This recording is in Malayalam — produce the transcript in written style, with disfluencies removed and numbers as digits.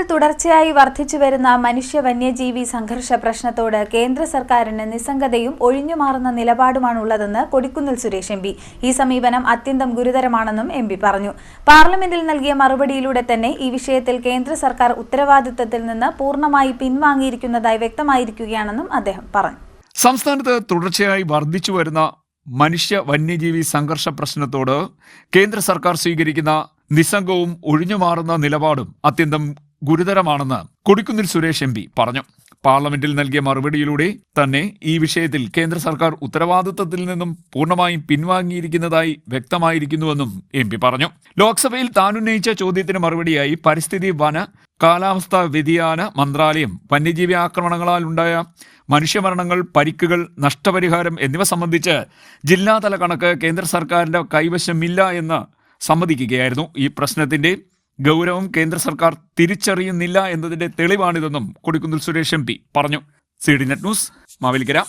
കേരളത്തിൽ തുടർച്ചയായി വർദ്ധിച്ചുവരുന്ന മനുഷ്യ വന്യജീവി സംഘർഷ പ്രശ്നത്തോട് കേന്ദ്ര സർക്കാരിന് നിസ്സംഗതയും ഒഴിഞ്ഞുമാറുന്ന നിലപാടുമാണുള്ളതെന്ന് കൊടിക്കുന്നിൽ സുരേഷ് എം പി. ഈ സമീപനം അത്യന്തം ഗുരുതരമാണെന്നും എം പി പറഞ്ഞു. പാർലമെന്റിൽ നൽകിയ മറുപടിയിലൂടെ തന്നെ ഈ വിഷയത്തിൽ കേന്ദ്ര സർക്കാർ ഉത്തരവാദിത്തത്തിൽ നിന്ന് പൂർണ്ണമായി പിൻവാങ്ങിയിരിക്കുന്നതായി വ്യക്തമായിരിക്കുകയാണെന്നും അദ്ദേഹം പറഞ്ഞു. സംസ്ഥാനത്ത് തുടർച്ചയായി വർദ്ധിച്ചുവരുന്ന മനുഷ്യ വന്യജീവി സംഘർഷ പ്രശ്നത്തോട് കേന്ദ്ര സർക്കാർ സ്വീകരിക്കുന്ന നിസ്സംഗവും ഒഴിഞ്ഞുമാറുന്ന നിലപാടും അത്യന്തം ഗുരുതരമാണെന്ന് കൊടിക്കുന്നിൽ സുരേഷ് എം പി പറഞ്ഞു. പാർലമെന്റിൽ നൽകിയ മറുപടിയിലൂടെ തന്നെ ഈ വിഷയത്തിൽ കേന്ദ്ര സർക്കാർ ഉത്തരവാദിത്തത്തിൽ നിന്നും പൂർണ്ണമായും പിൻവാങ്ങിയിരിക്കുന്നതായി വ്യക്തമായിരിക്കുന്നുവെന്നും എം പി പറഞ്ഞു. ലോക്സഭയിൽ താനുന്നയിച്ച ചോദ്യത്തിന് മറുപടിയായി പരിസ്ഥിതി വന കാലാവസ്ഥാ വ്യതിയാന മന്ത്രാലയം വന്യജീവി ആക്രമണങ്ങളാൽ ഉണ്ടായ മനുഷ്യമരണങ്ങൾ, പരിക്കുകൾ, നഷ്ടപരിഹാരം എന്നിവ സംബന്ധിച്ച് ജില്ലാതല കണക്ക് കേന്ദ്ര സർക്കാരിന്റെ കൈവശമില്ല എന്ന് സമ്മതിക്കുകയായിരുന്നു. ഈ പ്രശ്നത്തിന്റെ ഗൗരവം കേന്ദ്ര സർക്കാർ തിരിച്ചറിയുന്നില്ല എന്നതിന്റെ തെളിവാണിതെന്നും കൊടിക്കുന്നിൽ സുരേഷ് എം പി പറഞ്ഞു. CDNet News, Mavelikkara.